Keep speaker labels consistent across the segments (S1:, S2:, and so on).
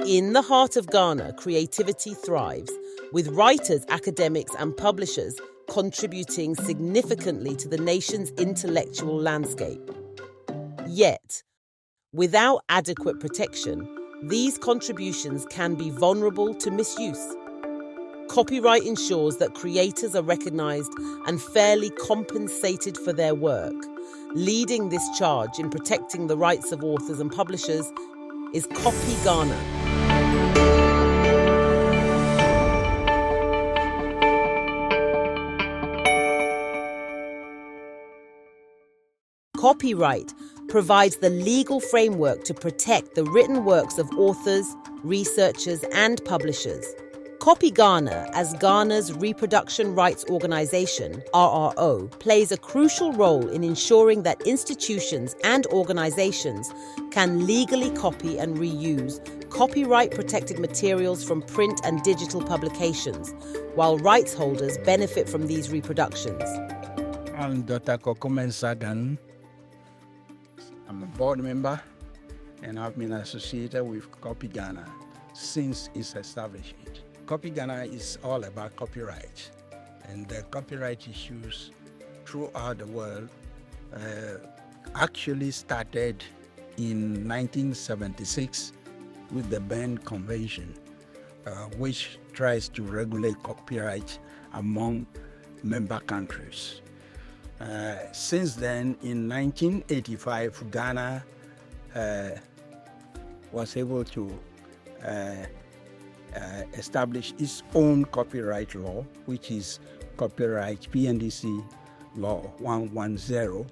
S1: In the heart of Ghana, creativity thrives, with writers, academics, and publishers contributing significantly to the nation's intellectual landscape. Yet, without adequate protection, these contributions can be vulnerable to misuse. Copyright ensures that creators are recognized and fairly compensated for their work. Leading this charge in protecting the rights of authors and publishers is CopyGhana. Copyright provides the legal framework to protect the written works of authors, researchers, and publishers. CopyGhana, as Ghana's reproduction rights organization, RRO, plays a crucial role in ensuring that institutions and organizations can legally copy and reuse copyright-protected materials from print and digital publications, while rights holders benefit from these reproductions.
S2: I'm Dr. Kokomen Sagan. I'm a board member, and I've been associated with CopyGhana since its establishment. CopyGhana is all about copyright, and the copyright issues throughout the world actually started in 1976 with the Berne Convention, which tries to regulate copyright among member countries. Since then, in 1985, Ghana was able to establish its own copyright law, which is Copyright PNDC Law 110,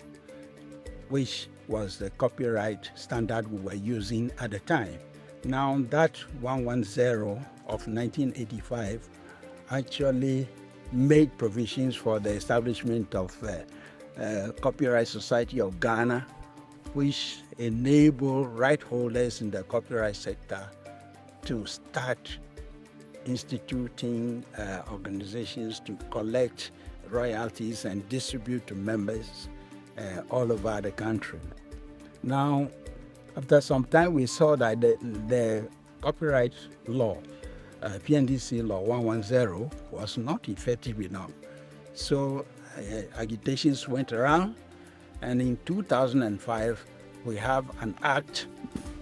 S2: which was the copyright standard we were using at the time. Now that 110 of 1985 actually made provisions for the establishment of Copyright Society of Ghana, which enable right holders in the copyright sector to start instituting organizations to collect royalties and distribute to members all over the country. Now, after some time, we saw that the copyright law, PNDC Law 110, was not effective enough. So agitations went around, and in 2005, we have an act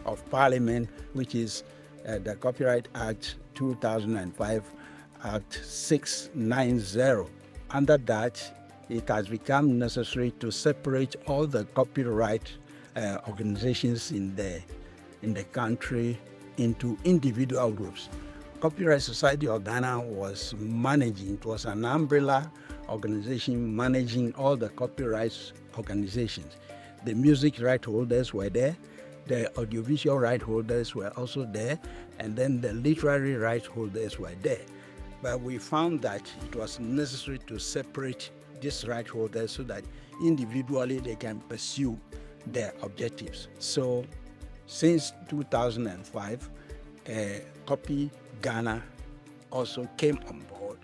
S2: of parliament, which is the Copyright Act 2005, Act 690. Under that, it has become necessary to separate all the copyright organizations in the country into individual groups. Copyright Society of Ghana was managing, it was an umbrella organization managing all the copyright organizations. The music right holders were there, the audiovisual right holders were also there, and then the literary right holders were there. But we found that it was necessary to separate these right holders so that individually they can pursue their objectives. So since 2005, CopyGhana also came on board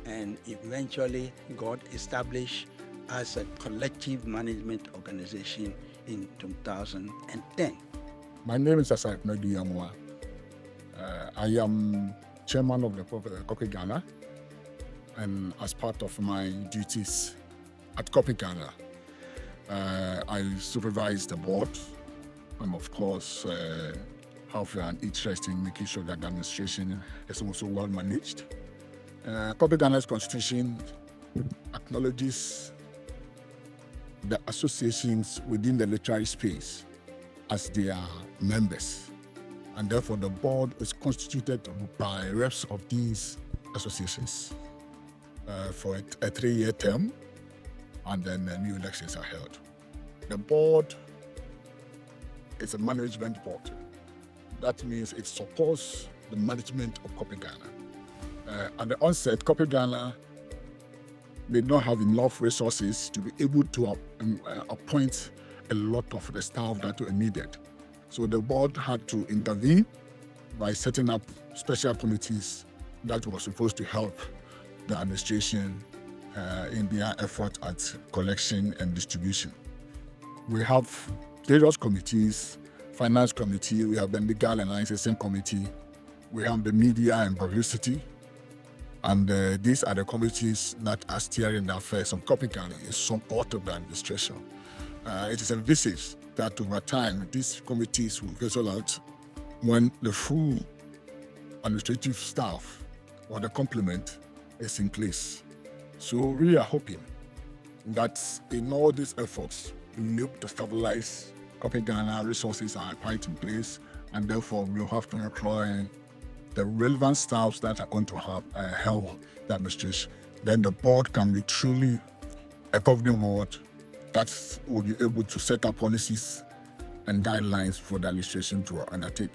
S2: and eventually got established as a collective management organization in 2010.
S3: My name is Asai Yamwa. I am chairman of the CopyGhana, and as part of my duties at CopyGhana, I supervise the board and of course have an interest in making sure that the administration is also well managed. CopyGhana's constitution acknowledges the associations within the literary space as their members, and therefore the board is constituted by reps of these associations for a 3-year term, and then new elections are held. The board is a management board. That means it supports the management of CopyGhana. At the onset, CopyGhana did not have enough resources to be able to appoint a lot of the staff that were needed. So the board had to intervene by setting up special committees that were supposed to help the administration in their effort at collection and distribution. We have various committees, finance committee, we have the legal and licensing committee, we have the media and publicity, and these are the committees that are steering the affairs of CopyGhana in support of the administration. It is envisaged that over time, these committees will fizzle out when the full administrative staff or the complement is in place. So we are hoping that in all these efforts, we look to stabilize CopyGhana, resources are quite in place, and therefore we'll have to employ the relevant staffs that are going to have help the administration. Then the board can be truly a governing board that will be able to set up policies and guidelines for the administration to undertake.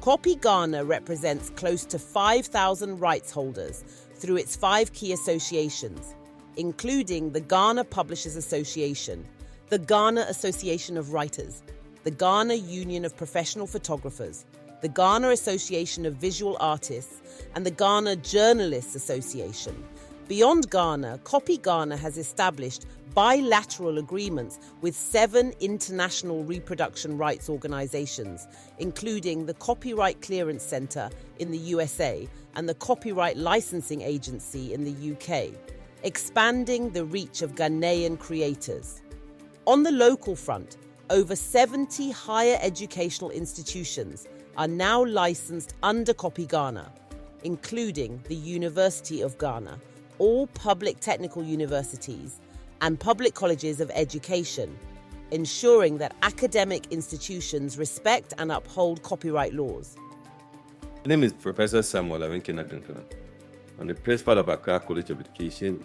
S1: CopyGhana represents close to 5,000 rights holders through its 5 key associations, including the Ghana Publishers Association, the Ghana Association of Writers, the Ghana Union of Professional Photographers, the Ghana Association of Visual Artists, and the Ghana Journalists Association. Beyond Ghana, CopyGhana has established bilateral agreements with 7 international reproduction rights organizations, including the Copyright Clearance Center in the USA and the Copyright Licensing Agency in the UK, expanding the reach of Ghanaian creators. On the local front, over 70 higher educational institutions are now licensed under CopyGhana, including the University of Ghana, all public technical universities, and public colleges of education, ensuring that academic institutions respect and uphold copyright laws.
S4: My name is Professor Samuel Awenkenakana. I'm the principal of Accra College of Education,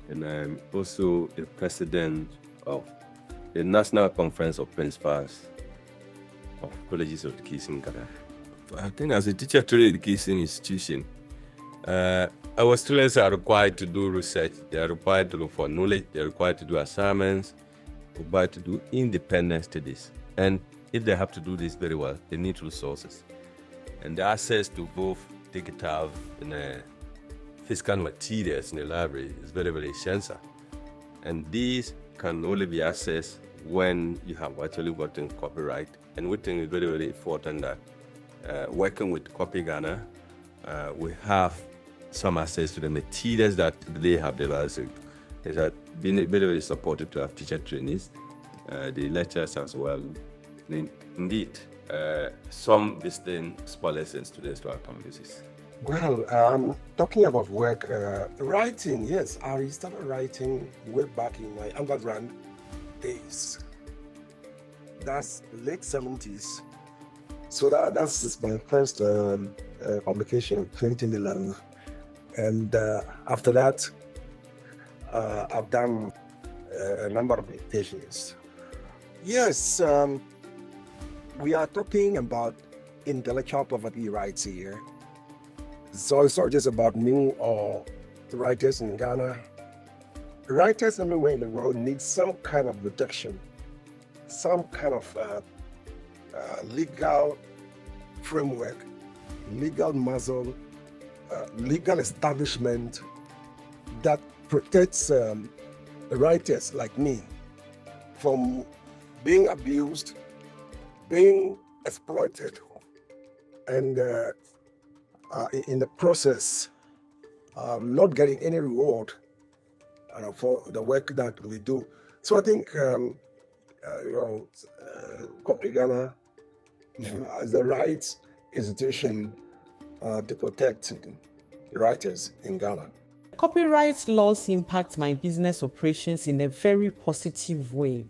S4: and I'm also the president of the National Conference of Principals of Colleges of Education in Ghana. I think as a teacher to the education institution, our students are required to do research, they are required to look for knowledge, they are required to do assignments, required to do independent studies. And if they have to do this very well, they need resources. And the access to both digital and physical materials in the library is very, very essential. And these can only be accessed when you have actually gotten copyright. And we think it's very, very important that working with CopyGhana, we have some access to the materials that they have developed. It's been very, very supportive to have teacher trainees, the lecturers as well. Indeed, some visiting scholars and students to our campuses.
S5: Well, talking about work, writing, yes, I started writing way back in my undergrad days. That's late 70s. So that's my first publication, 2011. And after that, I've done a number of meditations. Yes, we are talking about intellectual property rights here. So it's not just about me or the writers in Ghana. Writers everywhere in the world need some kind of protection, some kind of legal framework, legal muscle, legal establishment that protects writers like me from being abused, being exploited, and in the process, not getting any reward for the work that we do. So I think, CopyGhana as the rights institution to protect the writers in Ghana.
S6: Copyright laws impact my business operations in a very positive way,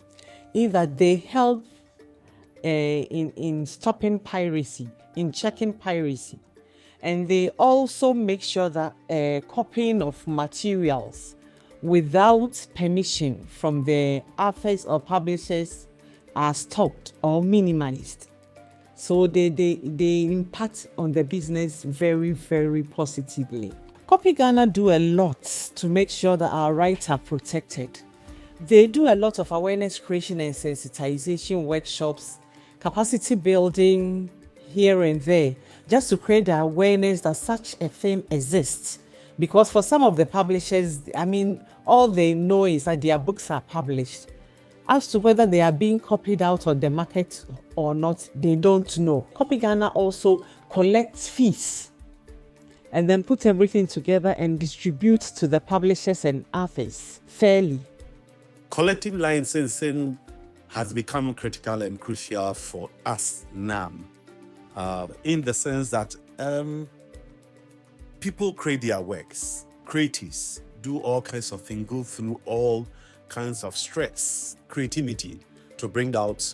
S6: in that they help in stopping piracy, in checking piracy. And they also make sure that copying of materials without permission from the authors or publishers are stopped or minimized. So they impact on the business very, very positively. CopyGhana do a lot to make sure that our rights are protected. They do a lot of awareness creation and sensitization workshops, capacity building here and there, just to create the awareness that such a thing exists. Because for some of the publishers, all they know is that their books are published. As to whether they are being copied out on the market or not, they don't know. CopyGhana also collects fees and then puts everything together and distributes to the publishers and authors fairly.
S7: Collective licensing has become critical and crucial for us now, in the sense that people create their works, creatives do all kinds of things, go through all kinds of stress, creativity to bring out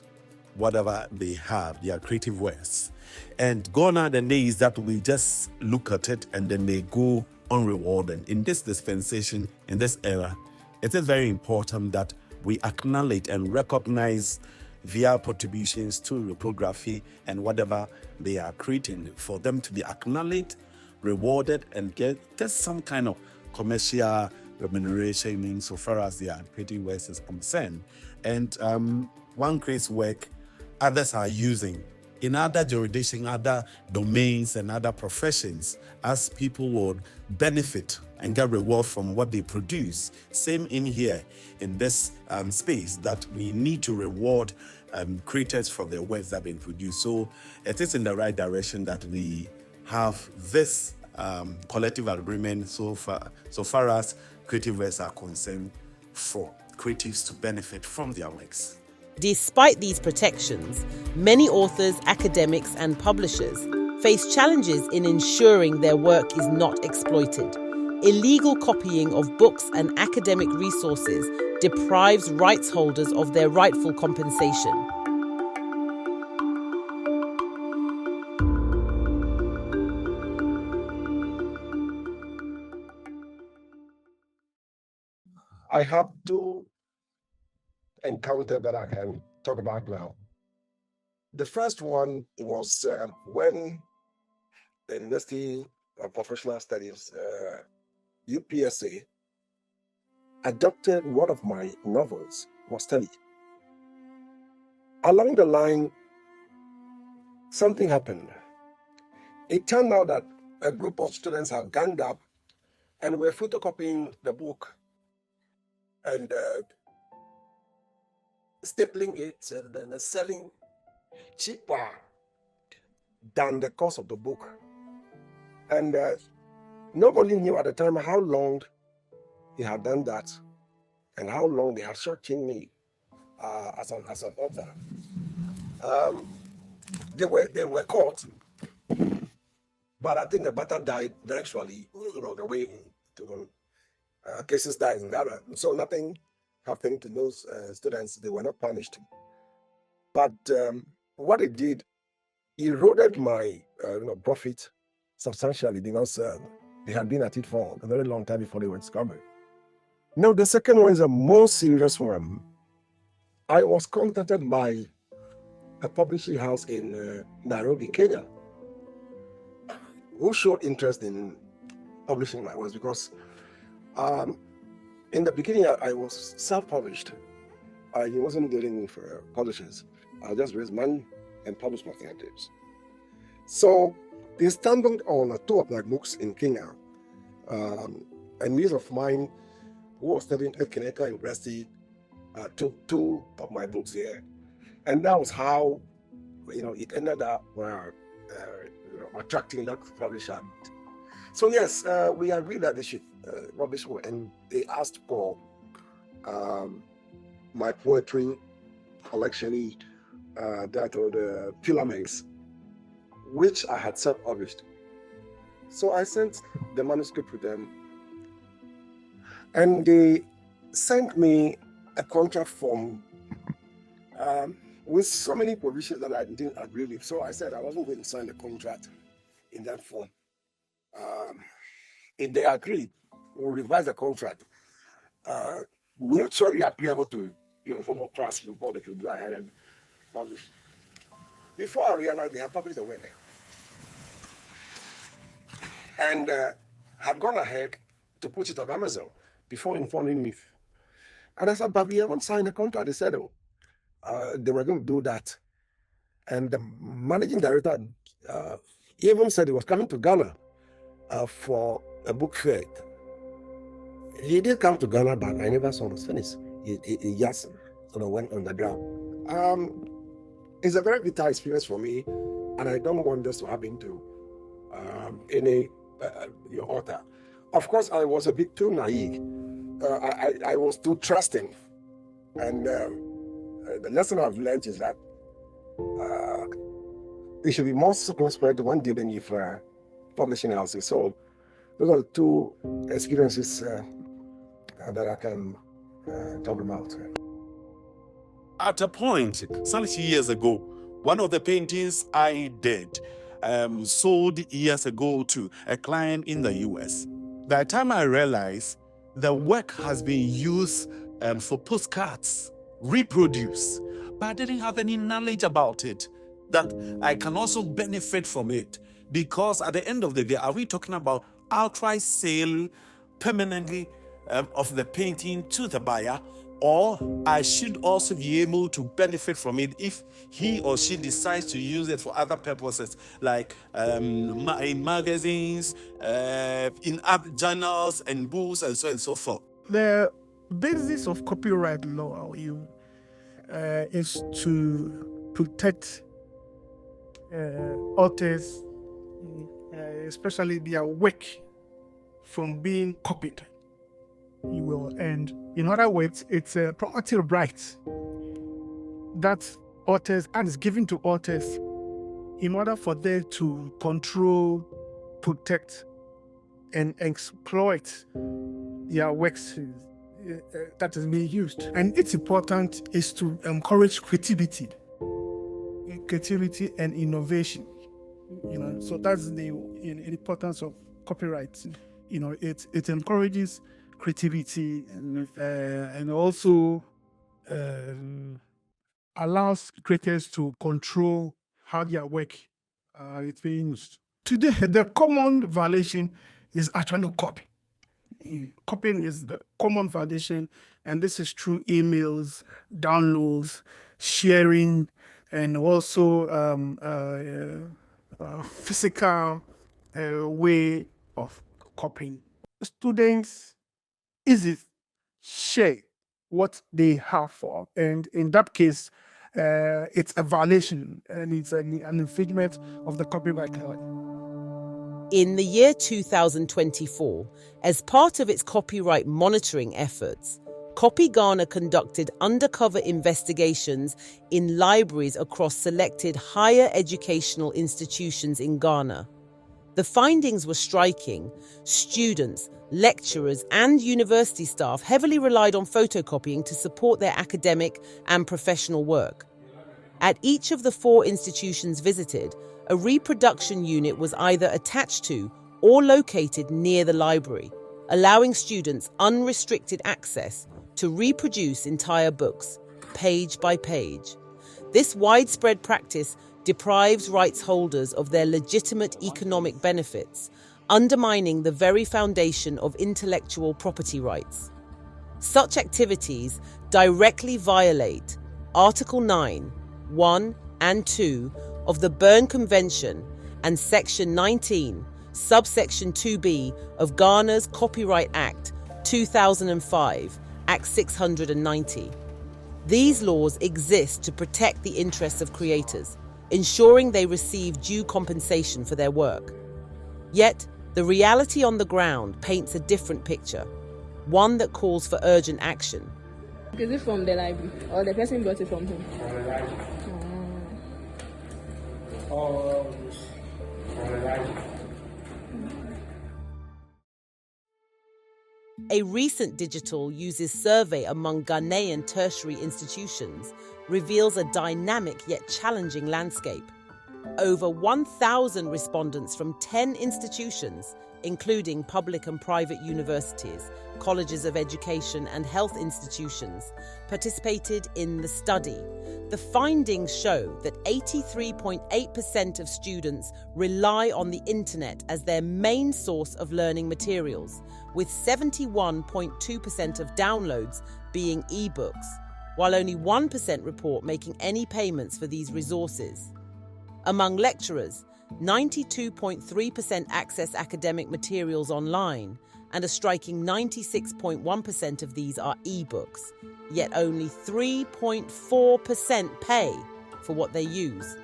S7: whatever they have, their creative works. And gone are the days that we just look at it and then they go unrewarded. In this dispensation, in this era, it is very important that we acknowledge and recognize their contributions to reprography and whatever they are creating, for them to be acknowledged, rewarded, and get some kind of commercial remuneration insofar as their creative works is concerned. And one creates work others are using in other jurisdictions, other domains, and other professions, as people would benefit and get reward from what they produce. Same in here, in this space, that we need to reward creators for their works that have been produced. So it is in the right direction that we have this collective agreement so far as creative works are concerned, for creatives to benefit from their works.
S1: Despite these protections, many authors, academics, and publishers face challenges in ensuring their work is not exploited. Illegal copying of books and academic resources deprives rights holders of their rightful compensation.
S5: I have two encounters that I can talk about now. The first one was when the University of Professional Studies, UPSA, adopted one of my novels, was studied. Along the line, something happened. It turned out that a group of students had ganged up and were photocopying the book and stapling it and then selling cheaper than the cost of the book. And nobody knew at the time how long he had done that and how long they had shortchanged me as an author. They were caught, but I think the matter died eventually, the way cases died in Ghana. So nothing happened to those students. They were not punished. But what it did, eroded my profit substantially, because they had been at it for a very long time before they were discovered. Now, the second one is a more serious one. I was contacted by a publishing house in Nairobi, Kenya, who showed interest in publishing my works, because in the beginning I was self-published. I wasn't dealing with publishers. I just raised money and published my fingertips. So they stumbled on two of my books in Kenya. A niece of mine who was studying at Kenyatta University took two of my books here. And that was how it ended up attracting that publisher. So yes, we agreed that they should publish one, and they asked for my poetry collection, that or the filaments, which I had self-published. So I sent the manuscript to them, and they sent me a contract form with so many provisions that I didn't agree with. So I said I wasn't going to sign the contract in that form. If they agreed, we'll revise the contract. Mutually agreeable to form a trust before they could go ahead and publish. Before I realized they had published the work, and had gone ahead to put it on Amazon before informing me. And I said, but we haven't signed the contract. They said, they were going to do that. And the managing director even said he was coming to Ghana for a book fair. He did come to Ghana, but I never saw him finish. He just went underground. It's a very bitter experience for me, and I don't want this to happen to any author. Of course, I was a bit too naive. I was too trusting, and the lesson I've learned is that we should be more circumspect when dealing with publishing houses. So those are the two experiences that I can talk about.
S7: At a point, some years ago, one of the paintings I did sold years ago to a client in the US. By the time I realized the work has been used for postcards, reproduced, but I didn't have any knowledge about it, that I can also benefit from it. Because at the end of the day, are we talking about outright sale permanently of the painting to the buyer, or I should also be able to benefit from it if he or she decides to use it for other purposes, like in magazines, in app journals and books, and so on and so forth.
S8: The basis of copyright law is to protect authors, especially their work, from being copied. And in other words, it's a property right that authors, and is given to authors in order for them to control, protect, and exploit their works that is being used. And it's important is to encourage creativity and innovation. So that's the importance of copyright. It encourages creativity and also allows creators to control how their work is being used. Today, the common violation is actually copy. Copying is the common violation, and this is through emails, downloads, sharing, and also physical way of copying. Students easily share what they have for, and in that case, it's a violation and it's an infringement of the copyright law.
S1: In the year 2024, as part of its copyright monitoring efforts, CopyGhana conducted undercover investigations in libraries across selected higher educational institutions in Ghana. The findings were striking. Students, lecturers, and university staff heavily relied on photocopying to support their academic and professional work. At each of the 4 institutions visited, a reproduction unit was either attached to or located near the library, allowing students unrestricted access to reproduce entire books, page by page. This widespread practice deprives rights holders of their legitimate economic benefits, undermining the very foundation of intellectual property rights. Such activities directly violate Article 9, 1 and 2 of the Berne Convention and Section 19, subsection 2b of Ghana's Copyright Act 2005, Act 690. These laws exist to protect the interests of creators, ensuring they receive due compensation for their work. Yet, the reality on the ground paints a different picture, one that calls for urgent action.
S9: Is it from the library or the person brought it from home?
S1: A recent digital uses survey among Ghanaian tertiary institutions reveals a dynamic yet challenging landscape. Over 1,000 respondents from 10 institutions, including public and private universities, colleges of education and health institutions, participated in the study. The findings show that 83.8% of students rely on the internet as their main source of learning materials, with 71.2% of downloads being ebooks, while only 1% report making any payments for these resources. Among lecturers, 92.3% access academic materials online and a striking 96.1% of these are ebooks, yet only 3.4% pay for what they use.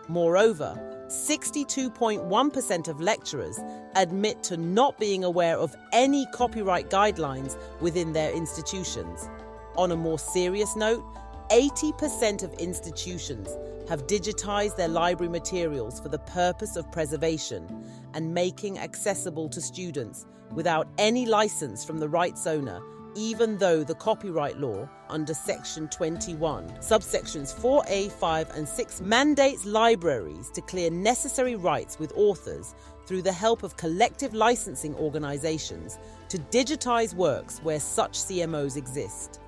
S1: Moreover, 62.1% of lecturers admit to not being aware of any copyright guidelines within their institutions. On a more serious note, 80% of institutions have digitized their library materials for the purpose of preservation and making accessible to students without any license from the rights owner, even though the copyright law under Section 21, subsections 4A, 5 and 6 mandates libraries to clear necessary rights with authors through the help of collective licensing organizations to digitize works where such CMOs exist.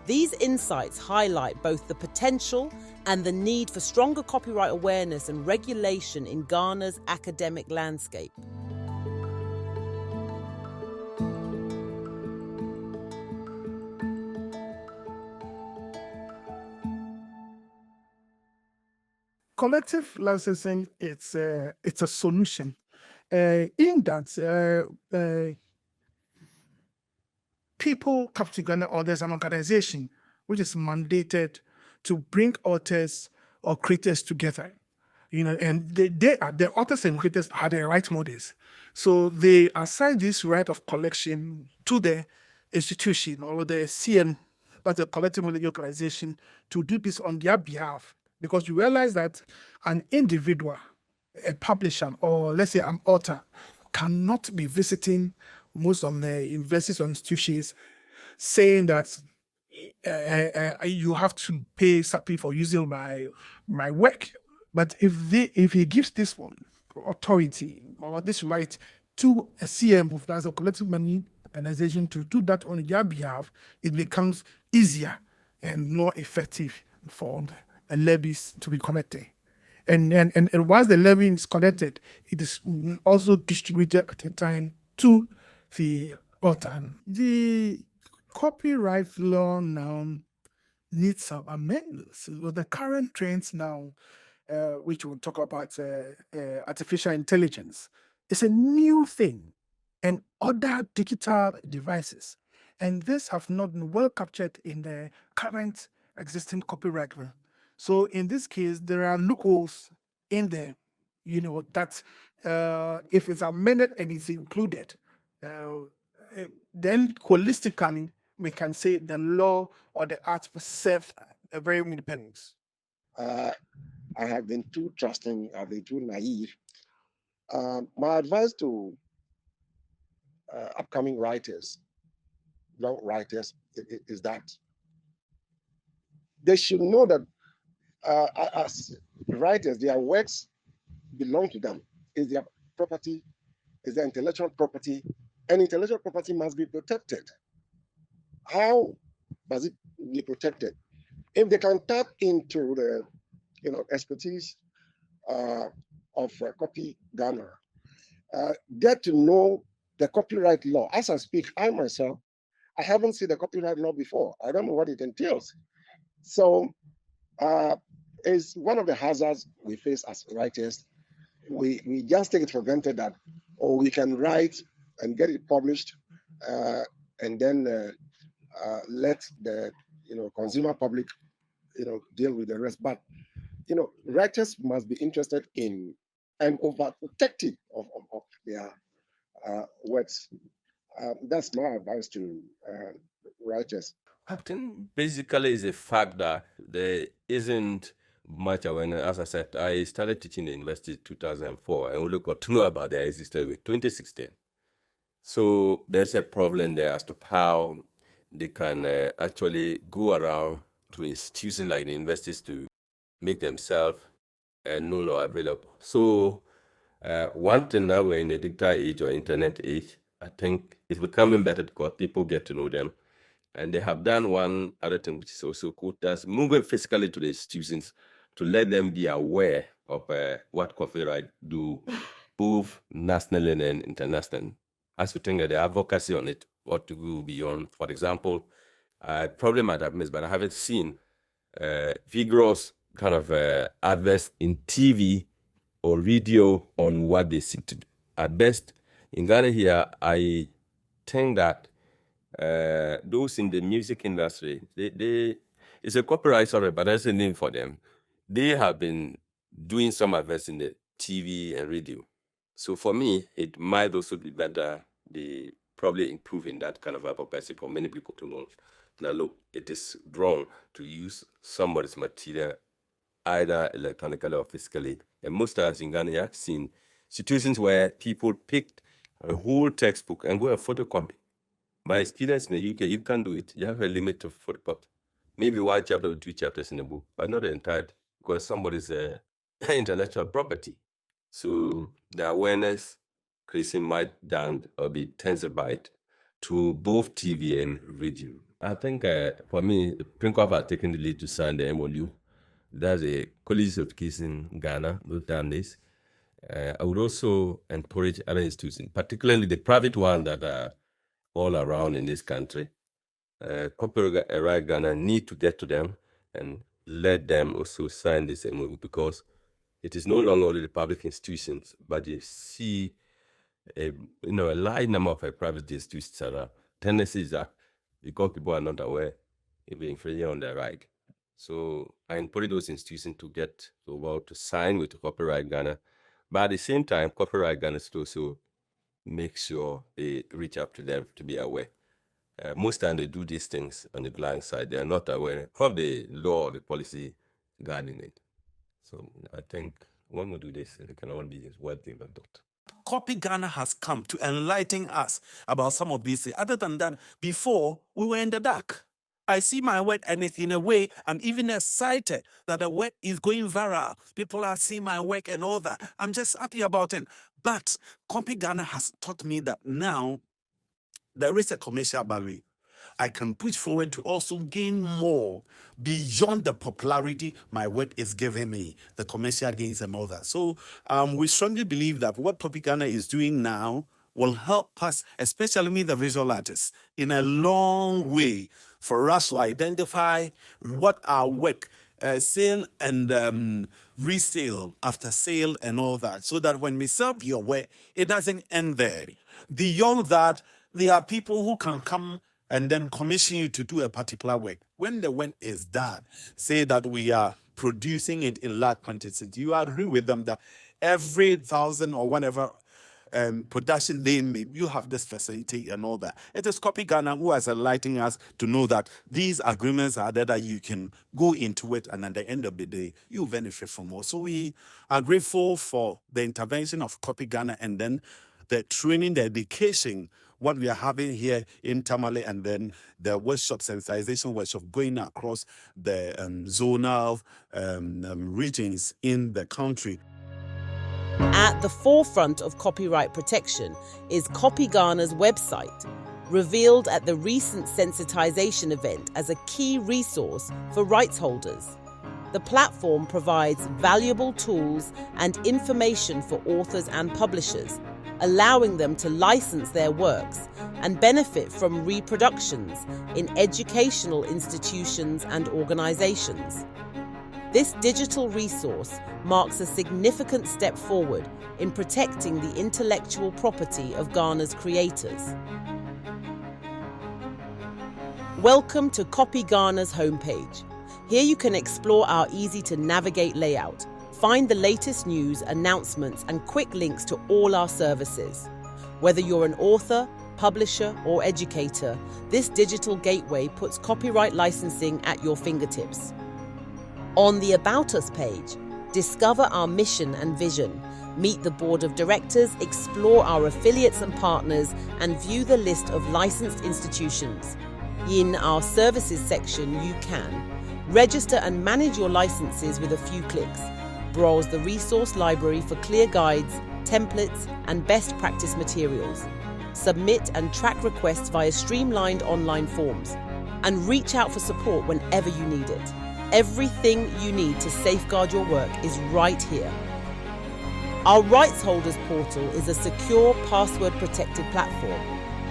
S1: These insights highlight both the potential and the need for stronger copyright awareness and regulation in Ghana's academic landscape.
S8: Collective licensing, it's a solution in that people, CopyGhana, or there's an organization which is mandated to bring authors or creators together, and the authors and creators are the right models. So they assign this right of collection to the institution or the CN, that's a collective knowledge organization, to do this on their behalf. Because you realize that an individual, a publisher, or let's say an author, cannot be visiting most of the universities or institutions saying that you have to pay something for using my work. But if he gives this one authority or this right to a CM, that's a collective money organization, to do that on their behalf, it becomes easier and more effective for the levies to be collected. And once the levy is collected, it is also distributed at a time to the author. The copyright law now needs some amendments. With the current trends now, which we'll talk about, artificial intelligence, it's a new thing, and other digital devices. And this have not been well captured in the current existing copyright law. So in this case, there are loopholes in there, that if it's amended and it's included, then holistically, we can say the law or the art will serve a very independence.
S5: I have been too trusting, I've been too naive. My advice to upcoming writers, young writers, is that they should know that as writers, their works belong to them. It's their property, it's their intellectual property, and intellectual property must be protected. How must it be protected? If they can tap into the expertise of CopyGhana, get to know the copyright law. As I speak, I myself, I haven't seen the copyright law before. I don't know what it entails. So it's one of the hazards we face as writers. We just take it for granted that, we can write and get it published, and then let the consumer public deal with the rest. But writers must be interested in and overprotective of their works. That's my advice to writers.
S4: I think basically it's a fact that there isn't much awareness. As I said, I started teaching in university in 2004 and only got to know about their existence in 2016. So there's a problem there as to how they can actually go around to institutions like the universities to make themselves known or available. So one thing now we're in the digital age or internet age, I think it's becoming better because people get to know them. And they have done one other thing, which is also cool, that's moving physically to the institutions to let them be aware of what copyright do, both nationally and internationally. As we think of the advocacy on it, what to go beyond. For example, I probably might have missed, but I haven't seen vigorous kind of adverts in TV or radio on what they seek to do. At best, in Ghana here, I think that those in the music industry, they it's a copyright sorry, but that's a name for them. They have been doing some adverts in the TV and radio. So for me, it might also be better. They probably improving that kind of advocacy for many people to know. Now look, it is wrong to use somebody's material either electronically or physically. And most times in Ghana, I've seen situations where people picked a whole textbook and go a photocopy. My experience in the UK, you can do it. You have a limit of photocopy. Maybe 1 chapter or 2 chapters in a book, but not the entire, because somebody's intellectual property. So the awareness creation might down or be tensified to both TV and radio. I think for me, Prinkov are taking the lead to sign the MOU. That's a college certification in Ghana, we've done this. I would also encourage other institutions, particularly the private ones that are all around in this country. Copyright Ghana need to get to them and let them also sign this MOU, because it is no longer only the public institutions, but you see a large number of private institutions that are tendencies that because people are not aware, it will infringe on their right. So I encourage those institutions to get to sign with Copyright Ghana. But at the same time, Copyright Ghana should also make sure they reach out to them to be aware. Most times they do these things on the blind side. They are not aware of the law or the policy guarding it. So I think when we do this, it can all be well developed.
S7: CopyGhana has come to enlighten us about some of these things. Other than that, before we were in the dark. I see my work, and it's in a way I'm even excited that the work is going viral. People are seeing my work and all that. I'm just happy about it. But CopyGhana has taught me that now there is a commercial barrier. I can push forward to also gain more beyond the popularity my work is giving me, the commercial gains and all that. So we strongly believe that what CopyGhana is doing now will help us, especially me, the visual artists, in a long way for us to identify what our work, sale and resale, after sale and all that, so that when we sell your work, it doesn't end there. Beyond that, there are people who can come and then commission you to do a particular work. When the work is done, say that we are producing it in large quantities, you agree with them that every 1,000 or whatever production they make, you have this facility and all that. It is CopyGhana who is enlightening us to know that these agreements are there, that you can go into it, and at the end of the day, you benefit from more. So we are grateful for the intervention of CopyGhana, and then the training, the education, what we are having here in Tamale, and then the workshop, sensitization workshop going across the zonal regions in the country.
S1: At the forefront of copyright protection is CopyGhana's website, revealed at the recent sensitization event as a key resource for rights holders. The platform provides valuable tools and information for authors and publishers, allowing them to license their works and benefit from reproductions in educational institutions and organizations. This digital resource marks a significant step forward in protecting the intellectual property of Ghana's creators. Welcome to CopyGhana's homepage. Here you can explore our easy-to-navigate layout, find the latest news, announcements, and quick links to all our services. Whether you're an author, publisher, or educator, this digital gateway puts copyright licensing at your fingertips. On the About Us page, discover our mission and vision, meet the board of directors, explore our affiliates and partners, and view the list of licensed institutions. In our services section, you can register and manage your licenses with a few clicks, browse the resource library for clear guides, templates, and best practice materials, submit and track requests via streamlined online forms, and reach out for support whenever you need it. Everything you need to safeguard your work is right here. Our rights holders portal is a secure, password-protected platform.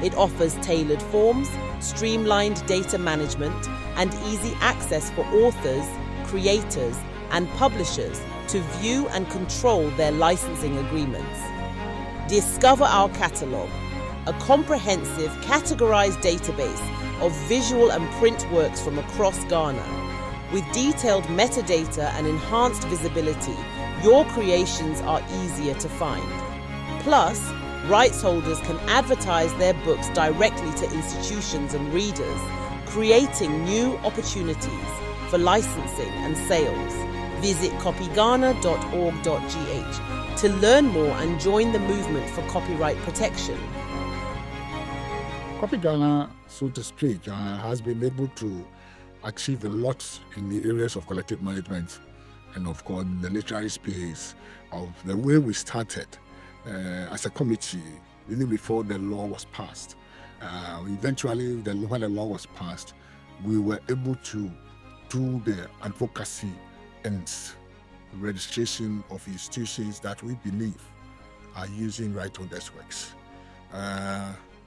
S1: It offers tailored forms, streamlined data management, and easy access for authors, creators, and publishers to view and control their licensing agreements. Discover our catalogue, a comprehensive, categorized database of visual and print works from across Ghana. With detailed metadata and enhanced visibility, your creations are easier to find. Plus, rights holders can advertise their books directly to institutions and readers, creating new opportunities for licensing and sales. Visit copyghana.org.gh to learn more and join the movement for copyright protection.
S3: CopyGhana, so to speak, has been able to achieve a lot in the areas of collective management and, of course, the literary space of the way we started as a committee, even before the law was passed. Eventually, when the law was passed, we were able to do the advocacy and registration of institutions that we believe are using right holders' works.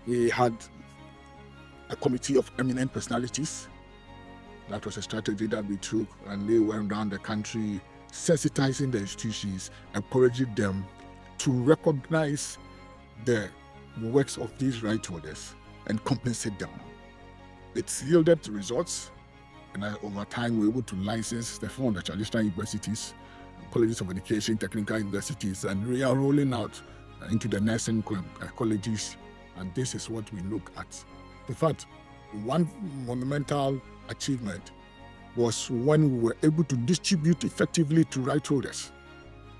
S3: We had a committee of eminent personalities. That was a strategy that we took, and they went around the country sensitizing the institutions, encouraging them to recognize the works of these right holders and compensate them. It's yielded results, and over time we were able to license the four of the traditional universities, colleges of education, technical universities, and we are rolling out into the nursing colleges, and this is what we look at. In fact, one monumental achievement was when we were able to distribute effectively to right holders.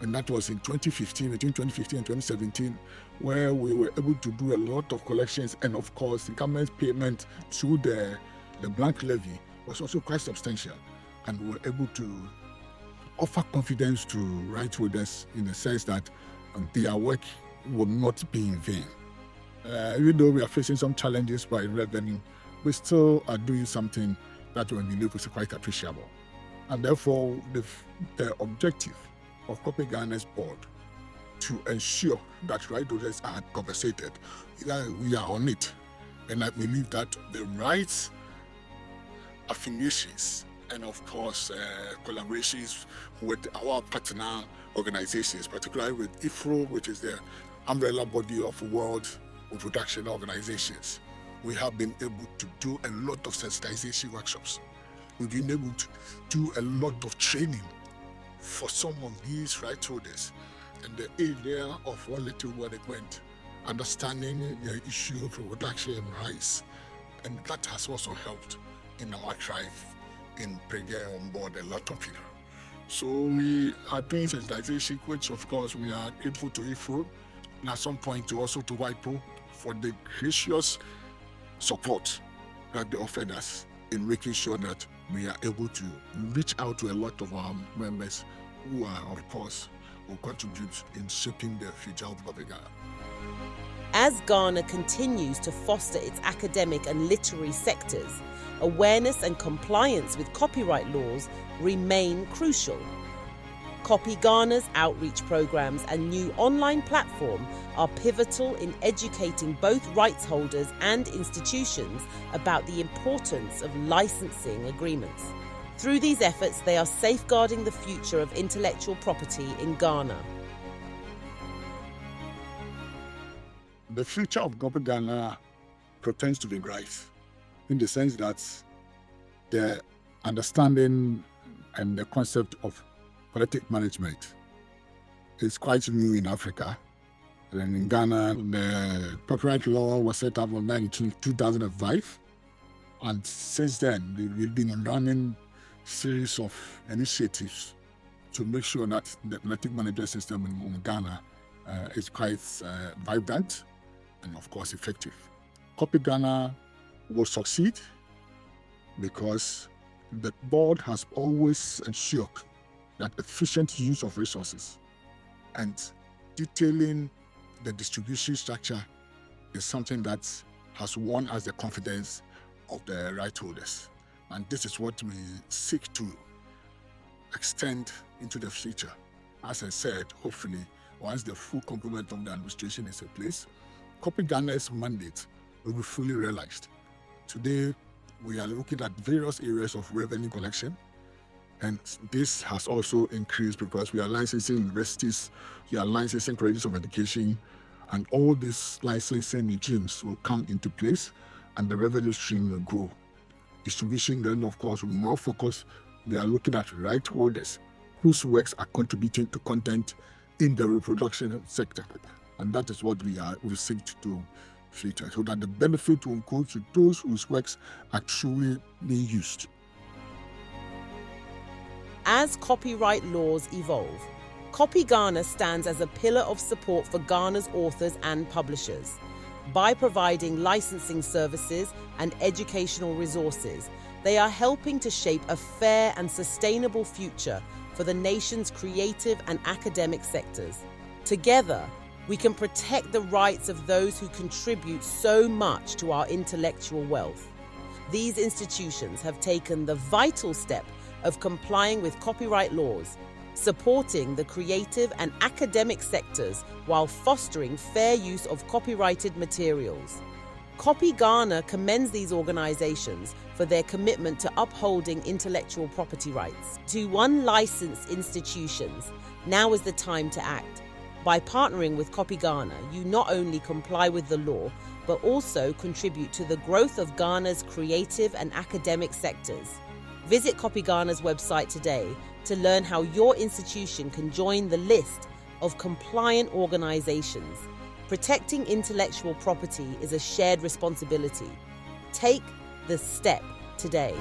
S3: And that was in 2015, between 2015 and 2017, where we were able to do a lot of collections, and of course, the government's payment through the blank levy was also quite substantial. And we were able to offer confidence to right holders in the sense that their work will not be in vain. Even though we are facing some challenges by revenue, we still are doing something that we believe is quite appreciable. And therefore, the objective of CopyGhana's board to ensure that right holders are compensated, we are on it. And I believe that the rights affiliations and of course collaborations with our partner organizations, particularly with IFRO, which is the umbrella body of world production organizations, we have been able to do a lot of sensitization workshops. We've been able to do a lot of training for some of these right holders in the area of what little word it went, understanding the issue of production rights. And that has also helped in our drive in bringing on board a lot of people. So we are doing sensitization, which of course we are grateful to IFRO, and at some point also to WIPO for the gracious support that they offered us in making sure that we are able to reach out to a lot of our members who are, of course, will contribute in shaping the future of CopyGhana.
S1: As Ghana continues to foster its academic and literary sectors, awareness and compliance with copyright laws remain crucial. CopyGhana's outreach programs and new online platform are pivotal in educating both rights holders and institutions about the importance of licensing agreements. Through these efforts, they are safeguarding the future of intellectual property in Ghana.
S3: The future of CopyGhana pretends to be bright in the sense that the understanding and the concept of collective management is quite new in Africa. And in Ghana, the copyright law was set up in 2005. And since then, we've been running a series of initiatives to make sure that the collective management system in Ghana is quite vibrant and, of course, effective. CopyGhana will succeed because the board has always ensured that efficient use of resources and detailing the distribution structure is something that has won us the confidence of the right holders. And this is what we seek to extend into the future. As I said, hopefully, once the full complement of the administration is in place, CopyGhana's mandate will be fully realized. Today, we are looking at various areas of revenue collection, and this has also increased because we are licensing universities, we are licensing colleges of education, And all these licensing regimes will come into place and the revenue stream will grow. Distribution then, of course, will more focus. They are looking at right holders whose works are contributing to content in the reproduction sector. And that is what we seek to do, so that the benefit will go to those whose works are truly being used.
S1: As copyright laws evolve, CopyGhana stands as a pillar of support for Ghana's authors and publishers. By providing licensing services and educational resources, they are helping to shape a fair and sustainable future for the nation's creative and academic sectors. Together, we can protect the rights of those who contribute so much to our intellectual wealth. These institutions have taken the vital step of complying with copyright laws, supporting the creative and academic sectors while fostering fair use of copyrighted materials. CopyGhana commends these organizations for their commitment to upholding intellectual property rights. To unlicensed institutions, now is the time to act. By partnering with CopyGhana, you not only comply with the law, but also contribute to the growth of Ghana's creative and academic sectors. Visit CopyGhana's website today to learn how your institution can join the list of compliant organizations. Protecting intellectual property is a shared responsibility. Take the step today.